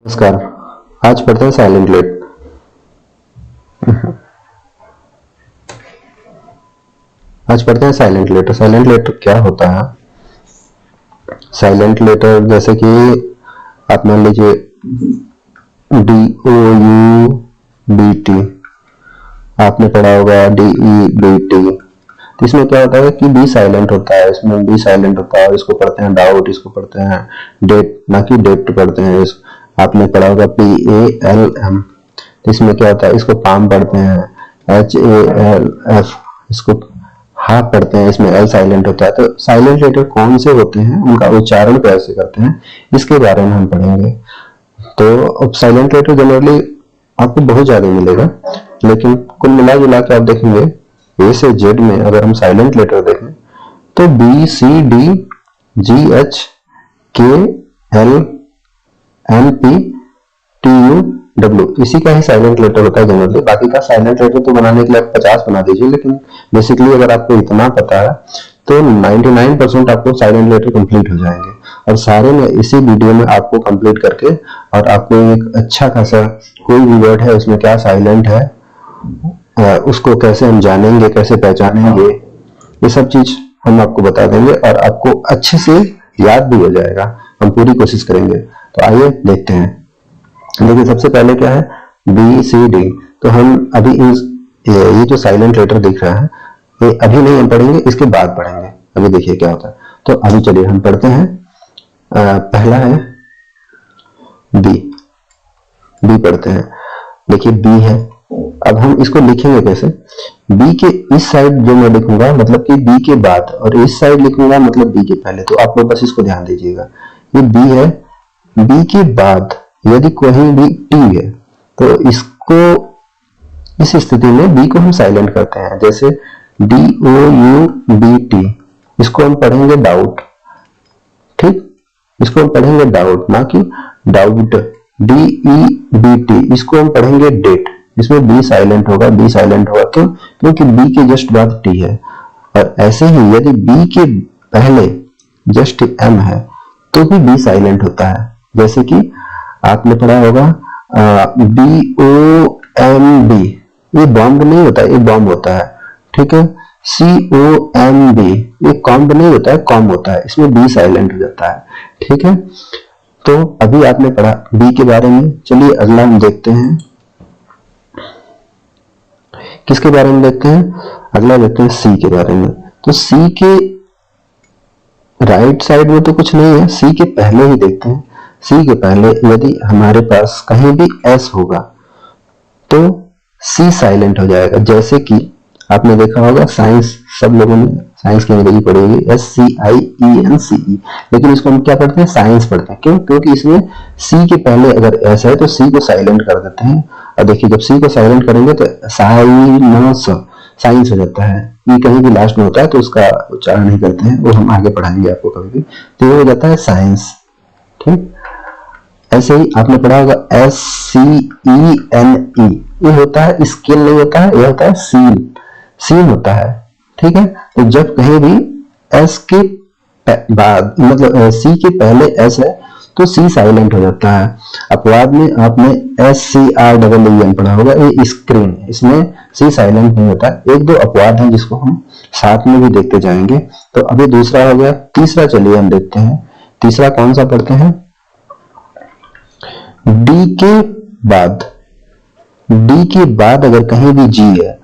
नमस्कार। आज पढ़ते हैं साइलेंट लेटर। साइलेंट लेटर क्या होता है? साइलेंट लेटर जैसे कि आप मान लीजिए DOUBT, आपने पढ़ा होगा DEBT। तो इसमें क्या होता है कि बी साइलेंट होता है, इसमें बी साइलेंट होता है। इसको पढ़ते हैं डाउट, इसको पढ़ते हैं डेट, ना कि डेट पढ़ते हैं। आपने पढ़ा होगा PALM। तो इसमें क्या होता है, इसको पाम पढ़ते हैं, HALF, इसको हाफ पढ़ते हैं, इसमें L साइलेंट होता है। तो साइलेंट लेटर कौन से होते हैं, उनका उच्चारण कैसे करते हैं, इसके बारे में हम पढ़ेंगे। तो अब साइलेंट लेटर जनरली आपको बहुत ज्यादा मिलेगा, लेकिन कुल मिला जुला के आप देखेंगे A से Z में अगर हम साइलेंट लेटर देखें तो BCDGHKLMNPTUW इसी का ही साइलेंट लेटर होता है जनरली। बाकी का साइलेंट लेटर तो बनाने के लिए आप 50 बना दीजिए, लेकिन बेसिकली अगर आपको इतना पता है तो 99% आपको साइलेंट लेटर कंप्लीट हो जाएंगे। और सारे में इसी वीडियो में आपको कंप्लीट करके और आपको एक अच्छा खासा कोई भी वर्ड है उसमें क्या साइलेंट है, उसको कैसे हम जानेंगे, कैसे पहचानेंगे, ये सब चीज हम आपको बता देंगे और आपको अच्छे से याद भी हो जाएगा। हम पूरी कोशिश करेंगे। तो आइए देखते हैं। देखिए सबसे पहले क्या है, BCD। तो हम अभी ये जो साइलेंट लेटर दिख रहा है ये अभी नहीं हम पढ़ेंगे, इसके बाद पढ़ेंगे। अभी देखिए क्या होता है। तो अभी चलिए हम पढ़ते हैं। पहला है बी पढ़ते हैं। देखिए बी है। अब हम इसको लिखेंगे कैसे? बी के इस साइड जो मैं लिखूंगा मतलब कि बी के बाद, और इस साइड लिखूंगा मतलब बी के पहले। तो आप लोग बस इसको ध्यान दीजिएगा। ये बी है, बी के बाद यदि कहीं भी टी है तो इसको, इस स्थिति में बी को हम साइलेंट करते हैं। जैसे DOUBT, इसको हम पढ़ेंगे डाउट। ठीक, इसको हम पढ़ेंगे डाउट, ना कि डाउट। DEBT, इसको हम पढ़ेंगे डेट। इसमें बी साइलेंट होगा, बी साइलेंट होगा क्यों? क्योंकि बी के जस्ट बाद टी है। और ऐसे ही यदि बी के पहले जस्ट एम है तो भी बी साइलेंट होता है। जैसे कि आपने पढ़ा होगा BOMB, ये बॉम्ब नहीं होता, ये बॉम्ब होता है। ठीक है। COMB, ये कॉम्ब नहीं होता है, कॉम होता है। इसमें बी साइलेंट हो जाता है। ठीक है। तो अभी आपने पढ़ा बी के बारे में। चलिए अगला हम देखते हैं। किसके बारे में देखते हैं? अगला देखते हैं सी के बारे में। तो सी के राइट साइड में तो कुछ नहीं है, सी के पहले ही देखते हैं। सी के पहले यदि हमारे पास कहीं भी एस होगा तो सी साइलेंट हो जाएगा। जैसे कि आपने देखा होगा साइंस, सब लोगों ने साइंस की अंग्रेजी पढ़ी होगी, SCIENCE, लेकिन इसको हम क्या पढ़ते हैं? साइंस पढ़ते हैं। क्यों? क्योंकि इसमें सी के पहले अगर एस है तो सी को साइलेंट कर देते हैं। और देखिए जब सी को साइलेंट करेंगे तो साइंस हो जाता है। ये कहीं भी लास्ट में होता है तो उसका उच्चारण नहीं करते हैं, वो हम आगे पढ़ाएंगे आपको कभी भी। तो ये हो जाता है साइंस। ठीक। ऐसे ही आपने पढ़ा होगा SCENE, ये होता है स्किन, नहीं होता है, ये होता है सीन, सीन होता है। ठीक है। तो जब कहीं भी एस के बाद मतलब सी के पहले एस है तो सी साइलेंट हो जाता है। अपवाद में आपने SCREEN पढ़ा होगा, ये स्क्रीन, इसमें सी साइलेंट नहीं होता। एक दो अपवाद हैं जिसको हम साथ में भी देखते जाएंगे। तो अभी दूसरा हो गया। तीसरा चलिए हम देखते हैं। तीसरा कौन सा पढ़ते हैं? डी के बाद अगर कहीं भी जी है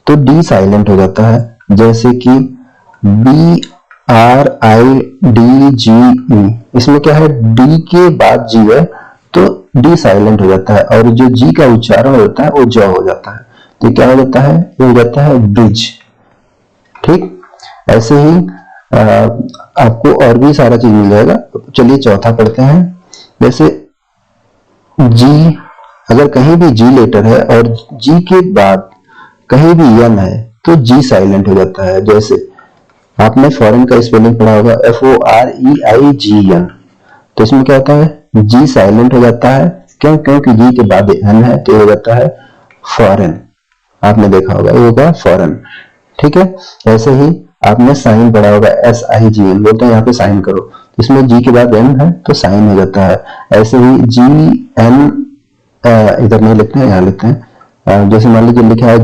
तो डी साइलेंट हो जाता है। जैसे कि BRIDGE, इसमें क्या है? डी के बाद जी है तो डी साइलेंट हो जाता है और जो जी का उच्चारण होता है वो ज हो जाता है। तो क्या हो जाता है? ये हो जाता है ब्रिज। ठीक। ऐसे ही आपको और भी सारा चीज मिल जाएगा। चलिए चौथा पढ़ते हैं। जैसे जी, अगर कहीं भी जी लेटर है और जी के बाद कहीं भी एन है तो जी साइलेंट हो जाता है। जैसे आपने फॉरेन का स्पेलिंग पढ़ा होगा FOREIGN, तो इसमें क्या होता है? जी साइलेंट हो जाता है। क्यों? क्योंकि जी के बाद एन है तो हो जाता है फॉरेन। आपने देखा होगा, ये होगा फॉरेन। ठीक है। ऐसे ही आपने साइन पढ़ा होगा SIGN, बोलते हैं यहाँ पे साइन करो, इसमें जी के बाद एन है तो साइन हो जाता है। ऐसे ही जी एन, इधर नहीं लिखते हैं, यहाँ लिखते हैं। जैसे मान लीजिए लिखा है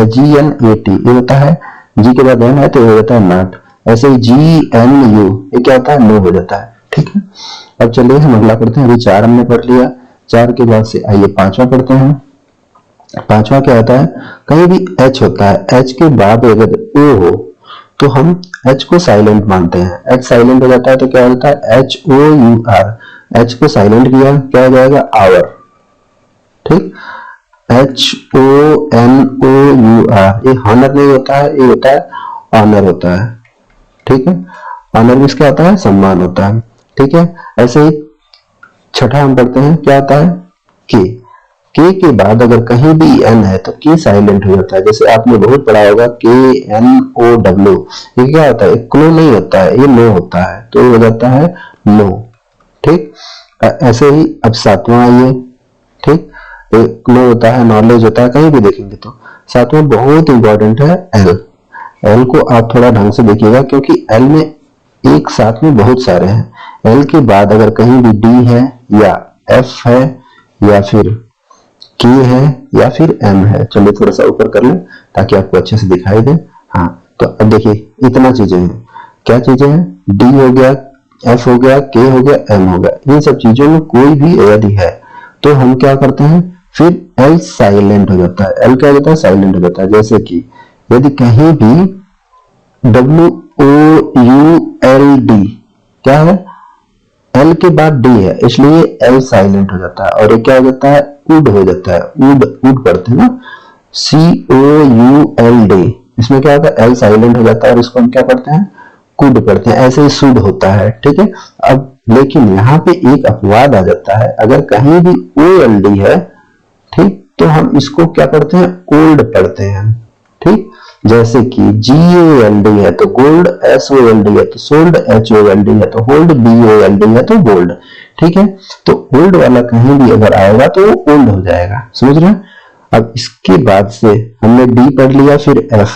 GN80, ये होता है जी के बाद एन है तो ये होता है नॉट। ऐसे ही GNU, ये क्या होता है, नो हो जाता है। ठीक है, अब चलिए हम अगला करते हैं। अभी 4 हमने पढ़ लिया, 4 के बाद से आइए 5वां पढ़ते हैं। 5वां क्या होता है, कहीं भी H होता है, H के बाद अगर O हो तो हम H को साइलेंट मानते हैं। H साइलेंट हो जाता है तो क्या होता है, HOUR, H को साइलेंट किया क्या हो जाएगा, आवर। ठीक, HONOUR, ये हॉनर नहीं होता है, ये होता है ऑनर होता है। ठीक है, ऑनर मीन्स क्या होता है, सम्मान होता है। ठीक है, ऐसे ही 6ठा हम पढ़ते हैं, क्या होता है, के के बाद अगर कहीं भी एन है तो के साइलेंट हो जाता है। जैसे आपने बहुत पढ़ा होगा KNOW, ये क्या होता है, क्लो नहीं होता है, ये नो होता है, तो ये हो जाता है नो। ठीक, ऐसे ही अब 7वां आइए। ठीक, नो होता है, नॉलेज होता है, कहीं भी देखेंगे तो। 7वां बहुत इंपॉर्टेंट है, एल। एल को आप थोड़ा ढंग से देखिएगा क्योंकि एल में एक साथ में बहुत सारे हैं। एल के बाद अगर कहीं भी डी है या एफ है या फिर के है या फिर एम है, चलिए थोड़ा सा ऊपर कर लें ताकि आपको अच्छे से दिखाई दे। हाँ, तो अब देखिए इतना चीजें हैं, क्या चीजें हैं, डी हो गया, एफ हो गया, के हो गया, एम हो गया। इन सब चीजों में कोई भी यदि है तो हम क्या करते हैं, फिर एल साइलेंट हो जाता है। एल क्या हो जाता है, साइलेंट हो जाता है। जैसे कि यदि कहीं भी WOULD क्या है, एल के बाद डी है इसलिए एल साइलेंट हो जाता है। और ये क्या हो जाता है, उड हो जाता है, उड, उड पढ़ते हैं ना, COULD, इसमें क्या होता है, एल साइलेंट हो जाता है और इसको हम क्या पढ़ते हैं, कुड पढ़ते हैं। ऐसे ही सुड होता है। ठीक है, अब लेकिन यहाँ पे एक अपवाद आ जाता है, अगर कहीं भी OLD है, ठीक, तो हम इसको क्या पढ़ते हैं, ओल्ड पढ़ते हैं। ठीक, जैसे कि GOLD है तो गोल्ड, SOLD है तो सोल्ड, HOLD है तो होल्ड, BOLD है तो गोल्ड। ठीक है, तो ओल्ड वाला कहीं भी अगर आएगा तो वो ओल्ड हो जाएगा, समझ रहे हैं। अब इसके बाद से हमने डी पढ़ लिया, फिर एफ।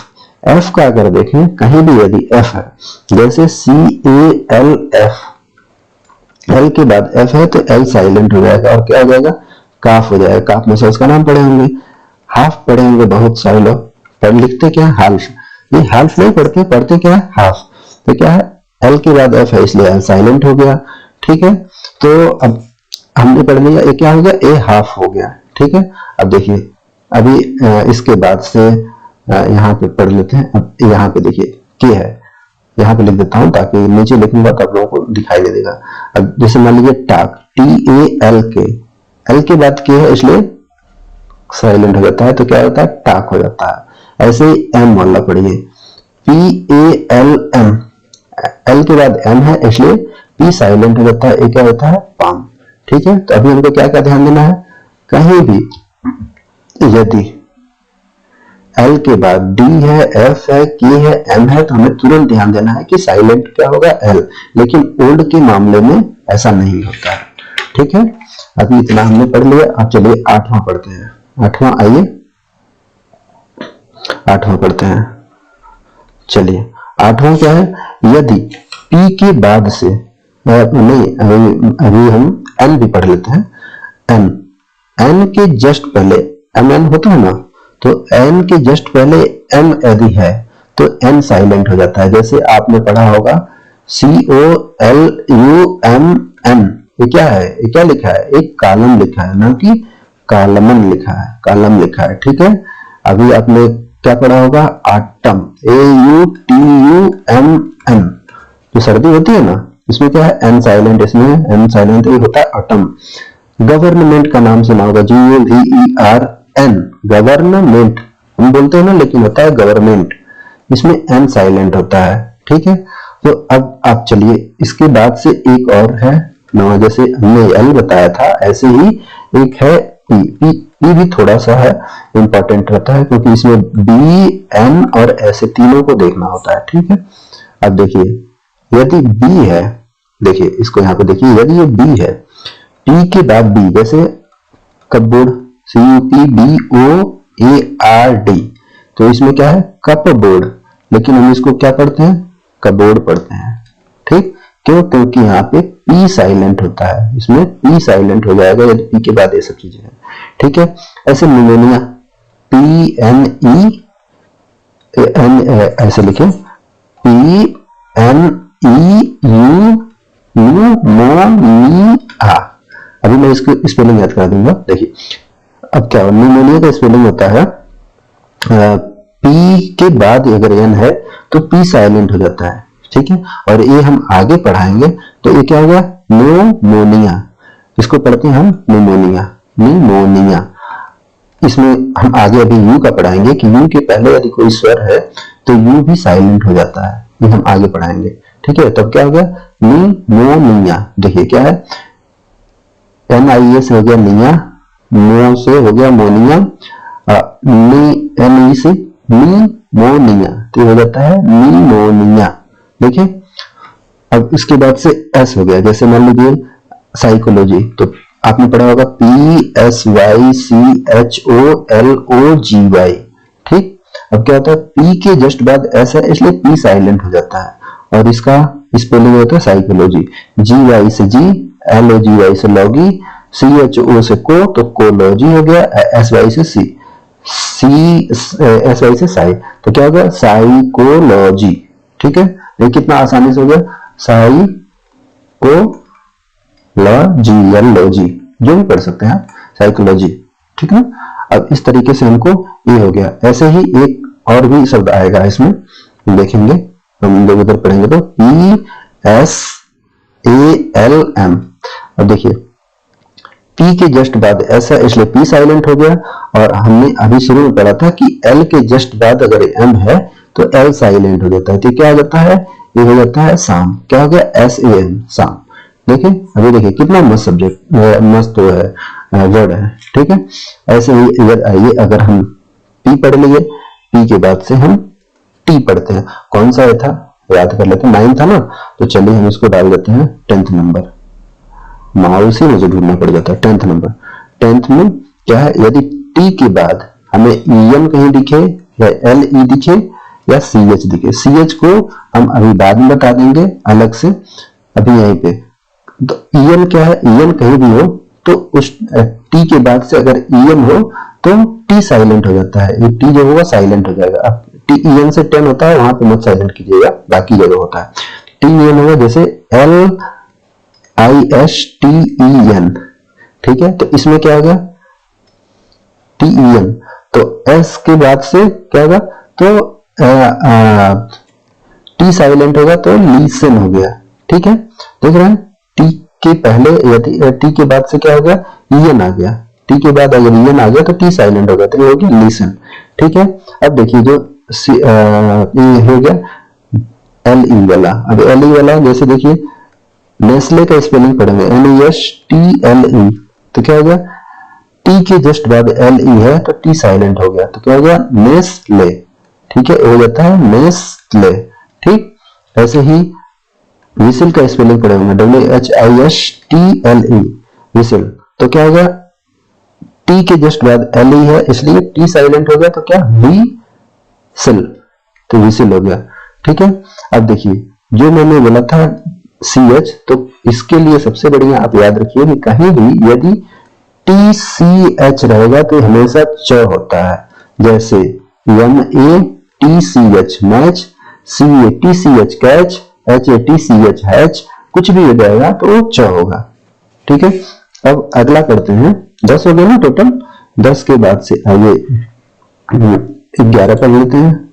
एफ का अगर देखें कहीं भी यदि एफ है, जैसे CALF, एल के बाद एफ है तो एल साइलेंट हो जाएगा और क्या हो जाएगा, काफ हो जाएगा। काफ में से उसका नाम पढ़े होंगे, हाफ पढ़े होंगे बहुत सारे लोग, पर लिखते क्या है, हाल्फ। ये हाल्फ नहीं पढ़ते, पढ़ते क्या है, हाफ। तो क्या है, एल के बाद एफ है इसलिए एल साइलेंट हो गया। ठीक है, तो अब हमने पढ़ लिया, ये क्या हो गया, ए हाफ हो गया। ठीक है, अब देखिए अभी इसके बाद से यहाँ पे पढ़ लेते हैं। अब यहाँ पे देखिए के है, यहाँ पे लिख देता हूँ ताकि नीचे लिखूंगा तो आप लोगों को दिखाई दे देगा। अब जैसे मान लीजिए टाक, TALK, एल के बाद के है इसलिए साइलेंट हो जाता है तो क्या होता है, टाक हो जाता है। ऐसे ही एम वाला पढ़िए, PALM, एल के बाद एम है इसलिए पी साइलेंट हो जाता है, ये क्या होता है, पाम। ठीक है, तो अभी हमको क्या क्या ध्यान देना है, कहीं भी यदि एल के बाद डी है, एफ है, के है, एम है तो हमें तुरंत ध्यान देना है कि साइलेंट क्या होगा, एल। लेकिन ओल्ड के मामले में ऐसा नहीं होता है। ठीक है, अभी इतना हमने पढ़ लिया। अब चलिए 8वां पढ़ते हैं। 8वां आइए, 8वां पढ़ते हैं। चलिए 8वां क्या है, यदि पी के बाद से नहीं, अभी हम एन भी पढ़ लेते हैं। एन, एन के जस्ट पहले एन होता है ना, तो एन के जस्ट पहले एम यदि है तो एन साइलेंट हो जाता है। जैसे आपने पढ़ा होगा COLUMN, ये क्या है, ये क्या लिखा है, एक कॉलम लिखा है, ना कि कॉलमन लिखा है, कॉलम लिखा है। ठीक है, अभी आपने क्या पढ़ा होगा, आटम, AUTUMN, जो सर्दी होती है ना इसमें क्या है, एन साइलेंट, इसमें एन साइलेंट होता है एटम। गवर्नमेंट का नाम सुना होगा, GOVERN, गवर्नमेंट हम बोलते हैं ना, लेकिन होता है गवर्नमेंट, इसमें एन साइलेंट होता है। ठीक है, तो अब आप चलिए इसके बाद से एक और है ना, जैसे हमने एल बताया था ऐसे ही एक है पी। पी भी थोड़ा सा है इंपॉर्टेंट रहता है क्योंकि इसमें बी, एन और ऐसे तीनों को देखना होता है। ठीक है, अब देखिए यदि बी है, देखिए इसको यहाँ पे देखिए, यदि ये बी है, पी के बाद बी, जैसे कपबोर्ड, CUPBOARD, तो इसमें क्या है, कप बोर्ड, लेकिन हम इसको क्या पढ़ते हैं, कपबोर्ड पढ़ते हैं। ठीक, क्यों? क्योंकि यहाँ पे पी साइलेंट होता है, इसमें पी साइलेंट हो जाएगा यदि पी के बाद ये सब चीजें हैं। ठीक है, ऐसे pneumonia P N E N, ऐसे लिखे पी एन ई यू मोनिया। अभी मैं इसको स्पेलिंग याद करा दूंगा। देखिए अब क्या हो, निमोनिया का स्पेलिंग होता है पी के बाद अगर एन है तो पी साइलेंट हो जाता है। ठीक है, और ये हम आगे पढ़ाएंगे तो ये क्या हो गया, न्यूमोनिया। इसको पढ़ते हैं हम निमोनिया, निमोनिया। इसमें हम आगे अभी यू का पढ़ाएंगे कि यू के पहले यदि कोई स्वर है तो यू भी साइलेंट हो जाता है, ये हम आगे पढ़ाएंगे। ठीक है, तब क्या हो गया, निमोनिया। देखिए क्या है, NIA से हो गया निया, मो से हो गया मोनिया, NE से निमोनिया, तो हो जाता है निमोनिया। देखिए अब इसके बाद से S हो गया, जैसे मान लीजिए साइकोलॉजी, तो आपने पढ़ा होगा PSYCHOLOGY। ठीक, अब क्या होता है, P के जस्ट बाद S है इसलिए P साइलेंट हो जाता है, और इसका स्पेलिंग होता है साइकोलॉजी। GY से G, LOGY से लॉगी, CHO से को, तो कोलॉजी हो गया, SY से C, SY से साई, तो क्या हो गया, साइकोलॉजी। ठीक है, ये कितना आसानी से हो गया, साइकोलॉजी, जो भी पढ़ सकते हैं आप, साइकोलॉजी। ठीक है, अब इस तरीके से हमको ये हो गया। ऐसे ही एक और भी शब्द आएगा इसमें, देखेंगे हम लोग उधर पढ़ेंगे तो PSALM। अब देखिए P के जस्ट बाद S है इसलिए P साइलेंट हो गया, और हमने अभी शुरू में पढ़ा था कि L के जस्ट बाद अगर M है तो L साइलेंट हो जाता है, तो क्या हो जाता है, ये हो जाता है शाम। क्या हो गया, SAM, शाम। देखिए अभी देखिए कितना मस्त सब्जेक्ट, मस्त है वर्ड है। ठीक है, ऐसे ही आइए अगर हम P पढ़ लिए, P के बाद से हम T पढ़ते हैं। कौन सा था याद कर लेते हैं, 9 था ना, तो चलिए हम इसको डाल देते हैं 10th नंबर। माउसी मुझे ढूंढना पड़ जाता है 10th नंबर। 10th में क्या है, यदि T के बाद हमें EN कहीं दिखे या LE दिखे या CH दिखे, CH को हम अभी बाद में बता देंगे अलग से, अभी यहीं पे। तो EN क्या है, EN कहीं भी हो तो उस T के बाद से अगर EN हो तो T साइलेंट हो जाता है, ये T जो होगा साइलेंट हो जाएगा। अब T EN से 10 होता है, वहां पे मत साइलेंट कीजिएगा, बाकी जगह होता है। T EN होगा, जैसे LISTEN। ठीक है, तो इसमें क्या होगा, TEN, तो S के बाद से क्या होगा, तो T साइलेंट होगा तो लीसन हो गया। ठीक है, देख रहे हैं, T के पहले यदि T के बाद से क्या हो गया, EN आ गया, T के बाद अगर EN आ गया तो T साइलेंट हो गया, तो ये हो गया लीसन। ठीक है, अब देखिए जो ये हो गया LE वाला। अब LE वाला जैसे देखिए नेस्ले का स्पेलिंग पढ़ेंगे, NESTLE, तो क्या हो गया, T के जस्ट बाद LE है तो T साइलेंट हो गया, तो क्या हो गया, नेस्ले। ठीक है, हो जाता है नेस्ले। ठीक, ऐसे ही विसिल का स्पेलिंग पढ़ेंगे, WHISTLE, विसिल, तो क्या होगा, T के जस्ट बाद LE है इसलिए T साइलेंट हो गया, तो क्या, विसिल, तो विसिल हो गया। ठीक है, अब देखिए जो मैंने बोला था CH, तो इसके लिए सबसे बढ़िया आप याद रखिए कि कहीं भी यदि TCH रहेगा तो हमेशा च होता है, जैसे MATCH match, CATCH catch, HATCH hatch, कुछ भी हो जाएगा तो वो च होगा। ठीक है, अब अगला करते हैं, 10 हो गए ना टोटल। 10 के बाद से आइए 11 पढ़ लेते हैं,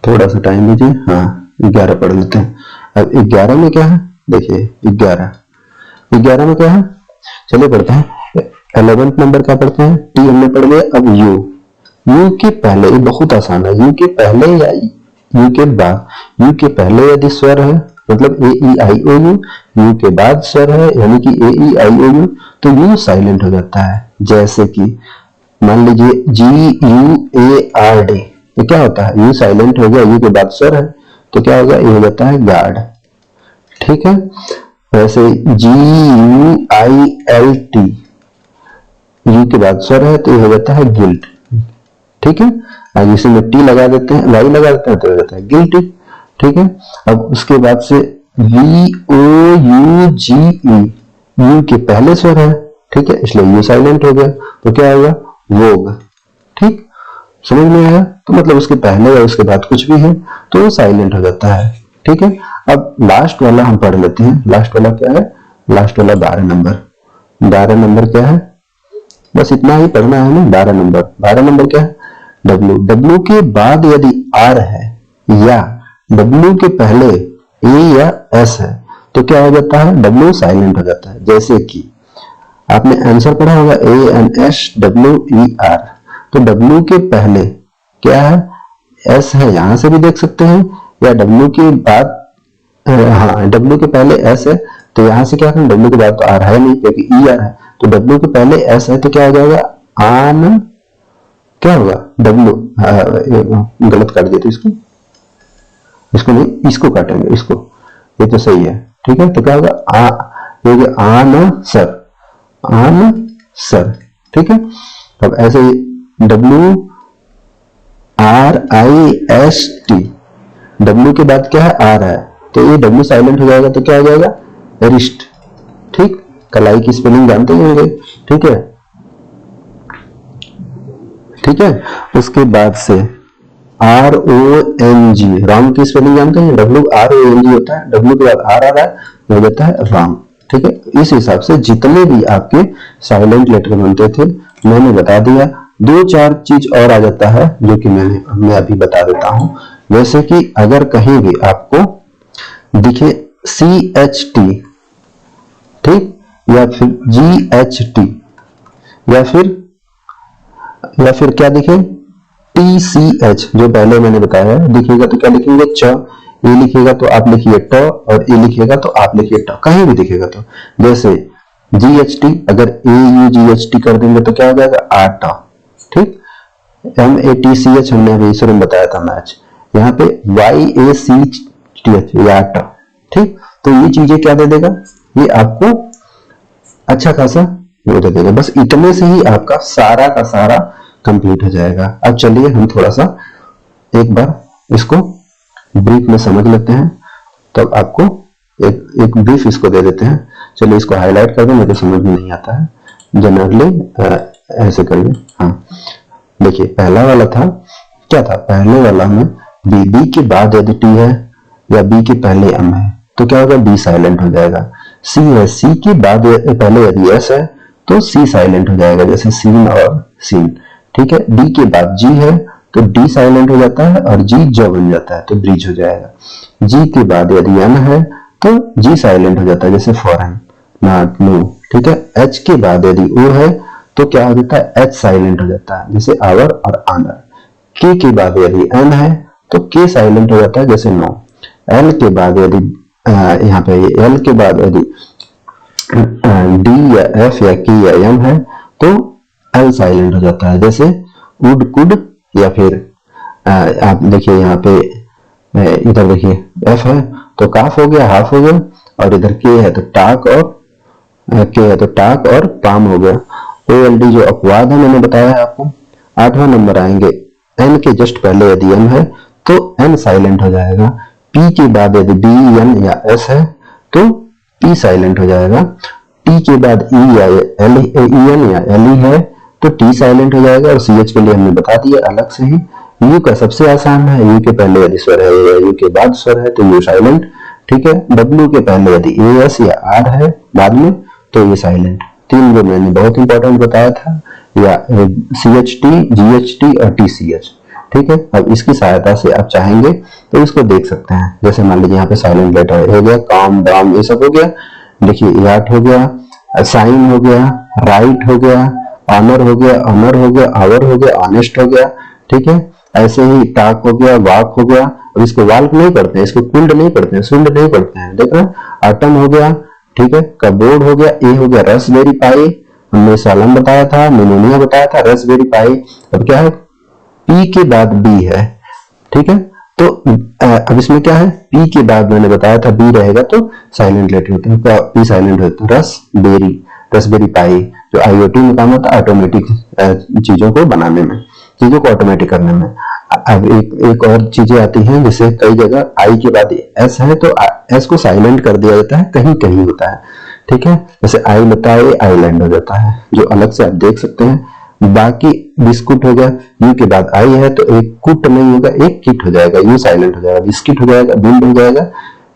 थोड़ा सा टाइम दीजिए, हाँ 11 पढ़ लेते हैं। अब 11 में क्या है, देखिए 11 में क्या है, चलिए पढ़ते हैं। 11th नंबर क्या पढ़ते हैं, T हमने पढ़ लिया। अब U के पहले, ये बहुत आसान है, U के पहले या U के बाद, U के पहले यदि स्वर है मतलब AEIOU, U के बाद स्वर है यानी कि AEIOU, तो U साइलेंट हो जाता है। जैसे कि मान लीजिए GUARD, ये क्या होता है, U साइलेंट हो गया, U के बाद स्वर है तो क्या होगा, ये हो जाता है गार्ड। ठीक है, वैसे GUILT, U के बाद स्वर है तो ये हो जाता है गिल्ट। ठीक है, आज इसे में T लगा देते हैं, Y लगा देते हैं तो हो जाता है गिल्टी। ठीक है, अब उसके बाद से VOUGE, यू के पहले स्वर है, ठीक है, इसलिए यू साइलेंट हो गया। तो क्या होगा, वोग। ठीक, समझ में आया? तो मतलब उसके पहले या उसके बाद कुछ भी है तो वो साइलेंट हो जाता है। ठीक है, अब लास्ट वाला हम पढ़ लेते हैं। लास्ट वाला क्या है? लास्ट वाला 12 नंबर। 12 नंबर क्या है? बस इतना ही पढ़ना है ना। 12 नंबर, 12 नंबर क्या है? डब्ल्यू। डब्ल्यू के बाद यदि आर है या डब्ल्यू के पहले ए या एस है तो क्या हो जाता है? डब्ल्यू साइलेंट हो जाता है। जैसे कि आपने आंसर पढ़ा होगा ANSWER, तो डब्ल्यू के पहले क्या है? एस है, यहां से भी देख सकते हैं, या डब्ल्यू के बाद, हाँ डब्ल्यू के पहले एस है तो यहां से क्या करें? डब्ल्यू के बाद तो आर है नहीं क्योंकि ई आर है, तो डब्ल्यू के पहले एस है तो क्या हो जाएगा? आन, क्या होगा? डब्ल्यू, गलत काट दिया, तो इसको नहीं, इसको काटेंगे, इसको, ये तो सही है। ठीक है, तो क्या होगा? आन सर, आन सर। ठीक है, अब ऐसे WRIST, डब्ल्यू के बाद क्या है? आर है, तो ये डब्ल्यू साइलेंट हो जाएगा तो क्या हो जाएगा? रिस्ट। ठीक, कलाई की स्पेलिंग जानते होंगे। ठीक है, ठीक है, उसके बाद से RONG, राम की स्पेलिंग जानते हैं? WRONG होता है, डब्ल्यू के बाद आर आ रहा है तो हो जाता है राम। ठीक है, इस हिसाब से जितने भी आपके साइलेंट लेटर बनते थे मैंने बता दिया। 2-4 चीज और आ जाता है जो कि मैं अभी बता देता हूं। जैसे कि अगर कहीं भी आपको दिखे CHT, ठीक, या फिर GHT, या फिर क्या दिखे? TCH, जो पहले मैंने बताया दिखेगा तो क्या लिखेंगे? च। ए लिखेगा तो आप लिखिए ट, और ए लिखेगा तो आप लिखिए ट, कहीं भी दिखेगा तो। जैसे GHT, अगर AUGHT कर देंगे तो क्या हो जाएगा? आट। ठीक, MATCH हमने अभी शुरू में बताया था मैच, यहाँ पे YACTH, याट। ठीक, तो ये चीजें क्या दे देगा? ये आपको अच्छा खासा वो दे देगा। बस इतने से ही आपका सारा का सारा कंप्लीट हो जाएगा। अब चलिए हम थोड़ा सा एक बार इसको ब्रीफ में समझ लेते हैं, तो आपको एक ब्रीफ इसको दे देते हैं। चलिए इसको हाईलाइट कर दें, मुझे समझ में नहीं आता है जनरली, ऐसे करिए। हाँ, देखिए पहला वाला था, क्या था? पहले वाला में बी के बाद यदि टी है या बी के पहले एम है तो क्या होगा? बी साइलेंट हो जाएगा। सी है, सी के बाद पहले यदि एस है तो सी साइलेंट हो जाएगा, जैसे सीन और सीन। ठीक है, डी के बाद जी है तो डी साइलेंट हो जाता है और जी ज बन जाता है तो ब्रिज हो जाएगा। जी के बाद यदि एन है तो जी साइलेंट हो जाता है, जैसे फॉरन, नॉट, नो। ठीक है, एच के बाद यदि ओ है तो क्या हो जाता है? एच साइलेंट हो जाता है, जैसे आवर और आनर। के के बाद यदि एन है तो के साइलेंट हो जाता है, जैसे नो। एल के बाद यदि यहाँ पे एल के बाद यदि डी या एफ या के या एम है तो एल साइलेंट हो जाता है, जैसे वुड, कुड, या फिर आप देखिए यहाँ पे इधर देखिए एफ है तो काफ हो गया, हाफ हो गया, और इधर के है तो टाक, और पाम हो गया। OLD जो अपवाद है मैंने बताया है आपको। 8वां नंबर आएंगे, एन के जस्ट पहले यदि एम है तो एन साइलेंट हो जाएगा। पी के बाद यदि बी, एन या एस है तो पी साइलेंट हो जाएगा। टी के बाद ई या एल, एन या एल है तो टी साइलेंट हो जाएगा। और CH के लिए हमने बता दिया अलग से ही। यू का सबसे आसान है, यू के पहले यदि स्वर है या यू के बाद स्वर है तो यू साइलेंट। ठीक है, डब्ल्यू के पहले यदि AS या R है बाद में तो ये साइलेंट। 3 जो मैंने बहुत इंपॉर्टेंट बताया था, या CHT, GHT और TCH। ठीक है, अब इसकी सहायता से आप चाहेंगे तो इसको देख सकते हैं। जैसे मान लीजिए यहाँ पे साइलेंट लेटर हो गया, काम, दाम, ये सब हो गया। देखिए याट हो गया, साइन हो गया, राइट हो गया, ऑनर हो गया, ऑनर हो गया, आवर हो गया, ऑनेस्ट हो गया। ठीक है, ऐसे ही टाक हो गया, वाक हो गया। अब इसको वाल्क नहीं पढ़ते हैं, इसको कुल्ड नहीं पढ़ते हैं, सुंड नहीं पढ़ते हैं, देख रहे हैं। आटम हो गया, ठीक है, कबोर्ड हो गया, ए हो गया, रसबेरी पाई, हमने सालम बताया था, निमोनिया बताया था, रसबेरी पाई। अब क्या है? पी के बाद बी है। ठीक है, तो अब इसमें क्या है? पी के बाद मैंने बताया था बी रहेगा तो साइलेंट लेटर होता है, पी साइलेंट होता है। रसबेरी, रसबेरी पाई, जो IoT में काम होता है, ऑटोमेटिक चीजों को बनाने में, चीजों को ऑटोमेटिक करने में। अब एक और चीजें आती हैं, जैसे कई जगह आई के बाद एस है तो एस को साइलेंट कर दिया जाता है, कहीं कहीं होता है, ठीक है। जैसे आई लेता है, आइलैंड हो जाता है, जो अलग से आप देख सकते हैं। बाकी बिस्कुट हो गया, यू के बाद आई है तो एक कुट नहीं होगा, एक किट हो जाएगा, यू साइलेंट हो जाएगा, बिस्किट हो जाएगा, बिल्ड हो जाएगा,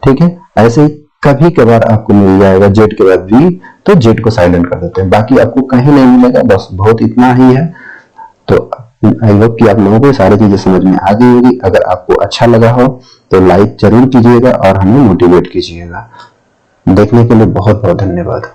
ठीक है। ऐसे ही कभी कभार आपको मिल जाएगा जेड के बाद वी, तो जेड को साइलेंट कर देते हैं, बाकी आपको कहीं नहीं मिलेगा, बस बहुत इतना ही है। तो आई होप कि आप लोगों को सारी चीजें समझ में आ गई होगी। अगर आपको अच्छा लगा हो तो लाइक जरूर कीजिएगा और हमें मोटिवेट कीजिएगा। देखने के लिए बहुत बहुत धन्यवाद।